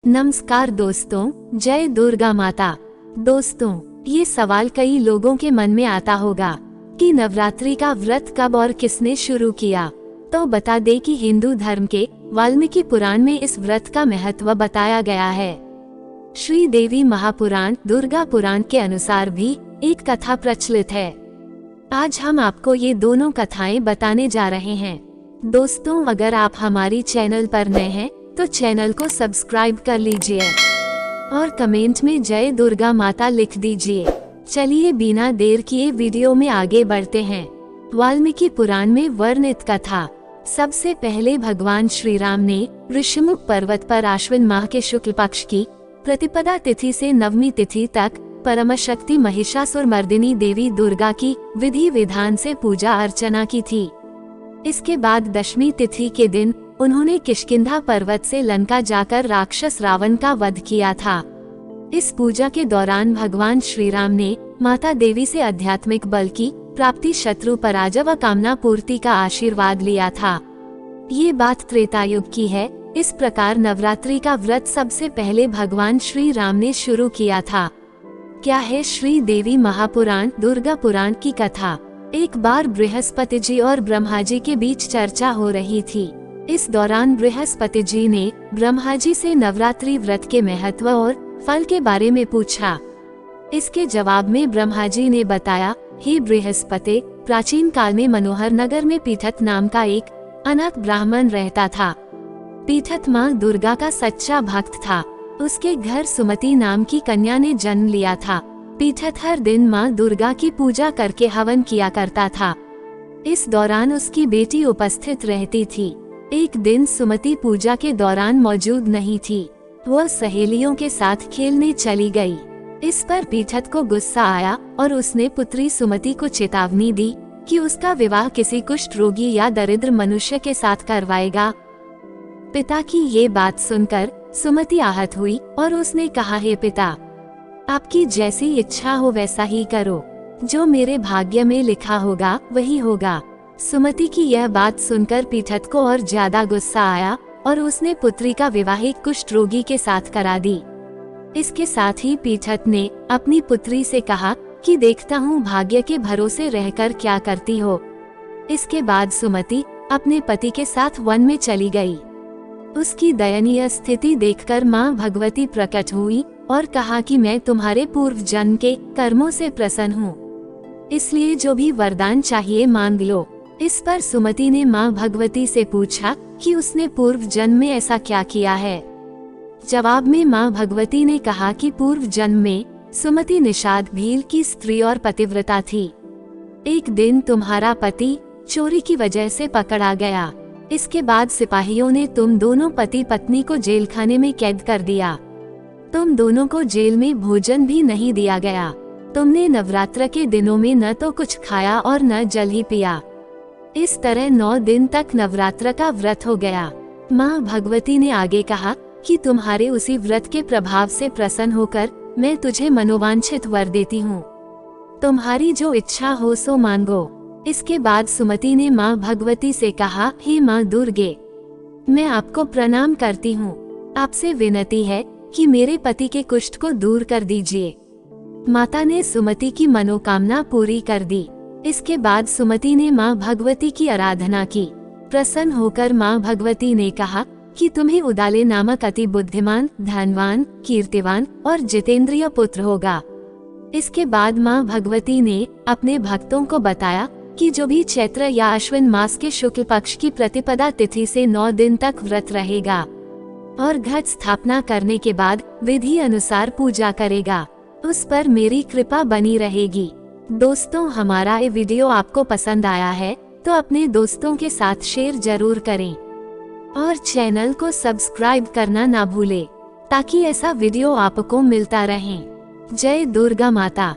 नमस्कार दोस्तों, जय दुर्गा माता। दोस्तों, ये सवाल कई लोगों के मन में आता होगा कि नवरात्रि का व्रत कब और किसने शुरू किया। तो बता दे कि हिंदू धर्म के वाल्मीकि पुराण में इस व्रत का महत्व बताया गया है। श्री देवी महापुराण दुर्गा पुराण के अनुसार भी एक कथा प्रचलित है। आज हम आपको ये दोनों कथाएं बताने जा रहे हैं। दोस्तों, अगर आप हमारी चैनल पर नए हैं तो चैनल को सब्सक्राइब कर लीजिए और कमेंट में जय दुर्गा माता लिख दीजिए। चलिए बिना देर किए वीडियो में आगे बढ़ते हैं। वाल्मीकि पुराण में वर्णित कथा। सबसे पहले भगवान श्री राम ने ऋषिमुख पर्वत पर आश्विन माह के शुक्ल पक्ष की प्रतिपदा तिथि से नवमी तिथि तक परमशक्ति महिषासुर मर्दिनी देवी दुर्गा की विधि विधान से पूजा अर्चना की थी। इसके बाद दशमी तिथि के दिन उन्होंने किष्किंधा पर्वत से लंका जाकर राक्षस रावण का वध किया था। इस पूजा के दौरान भगवान श्री राम ने माता देवी से आध्यात्मिक बल की प्राप्ति, शत्रु पराजय व कामना पूर्ति का आशीर्वाद लिया था। ये बात त्रेता युग की है। इस प्रकार नवरात्रि का व्रत सबसे पहले भगवान श्री राम ने शुरू किया था। क्या है श्री देवी महापुराण दुर्गा पुराण की कथा। एक बार बृहस्पति जी और ब्रह्मा जी के बीच चर्चा हो रही थी। इस दौरान बृहस्पति जी ने ब्रह्मा जी से नवरात्रि व्रत के महत्व और फल के बारे में पूछा। इसके जवाब में ब्रह्मा जी ने बताया, हे बृहस्पति, प्राचीन काल में मनोहर नगर में पीठत नाम का एक अनाथ ब्राह्मण रहता था। पीठत माँ दुर्गा का सच्चा भक्त था। उसके घर सुमति नाम की कन्या ने जन्म लिया था। पीठत हर दिन माँ दुर्गा की पूजा करके हवन किया करता था। इस दौरान उसकी बेटी उपस्थित रहती थी। एक दिन सुमति पूजा के दौरान मौजूद नहीं थी। वह सहेलियों के साथ खेलने चली गई। इस पर पीठत को गुस्सा आया और उसने पुत्री सुमति को चेतावनी दी कि उसका विवाह किसी कुष्ठ रोगी या दरिद्र मनुष्य के साथ करवाएगा। पिता की ये बात सुनकर सुमति आहत हुई और उसने कहा, हे पिता, आपकी जैसी इच्छा हो वैसा ही करो। जो मेरे भाग्य में लिखा होगा वही होगा। सुमति की यह बात सुनकर पीठत को और ज्यादा गुस्सा आया और उसने पुत्री का विवाह एक कुष्ठ रोगी के साथ करा दी। इसके साथ ही पीठत ने अपनी पुत्री से कहा कि देखता हूँ भाग्य के भरोसे रहकर क्या करती हो। इसके बाद सुमति अपने पति के साथ वन में चली गई। उसकी दयनीय स्थिति देखकर माँ भगवती प्रकट हुई और कहा कि मैं तुम्हारे पूर्व जन्म के कर्मों से प्रसन्न हूँ, इसलिए जो भी वरदान चाहिए मांग लो। इस पर सुमति ने माँ भगवती से पूछा कि उसने पूर्व जन्म में ऐसा क्या किया है। जवाब में माँ भगवती ने कहा कि पूर्व जन्म में सुमति निषाद भील की स्त्री और पतिव्रता थी। एक दिन तुम्हारा पति चोरी की वजह से पकड़ा गया। इसके बाद सिपाहियों ने तुम दोनों पति पत्नी को जेल खाने में कैद कर दिया। तुम दोनों को जेल में भोजन भी नहीं दिया गया। तुमने नवरात्र के दिनों में न तो कुछ खाया और न जल ही पिया। इस तरह 9 दिन तक नवरात्र का व्रत हो गया। माँ भगवती ने आगे कहा कि तुम्हारे उसी व्रत के प्रभाव से प्रसन्न होकर मैं तुझे मनोवांछित वर देती हूँ। तुम्हारी जो इच्छा हो सो मांगो। इसके बाद सुमति ने माँ भगवती से कहा, हे माँ दुर्गे, मैं आपको प्रणाम करती हूँ। आपसे विनती है कि मेरे पति के कुष्ठ को दूर कर दीजिए। माता ने सुमति की मनोकामना पूरी कर दी। इसके बाद सुमति ने माँ भगवती की आराधना की। प्रसन्न होकर माँ भगवती ने कहा कि तुम्हें उदाले नामक अति बुद्धिमान, धनवान, कीर्तिवान और जितेंद्रिय पुत्र होगा। इसके बाद माँ भगवती ने अपने भक्तों को बताया कि जो भी चैत्र या अश्विन मास के शुक्ल पक्ष की प्रतिपदा तिथि से 9 दिन तक व्रत रहेगा और घट स्थापना करने के बाद विधि अनुसार पूजा करेगा, उस पर मेरी कृपा बनी रहेगी। दोस्तों, हमारा ये वीडियो आपको पसंद आया है तो अपने दोस्तों के साथ शेयर जरूर करें और चैनल को सब्सक्राइब करना ना भूलें ताकि ऐसा वीडियो आपको मिलता रहे। जय दुर्गा माता।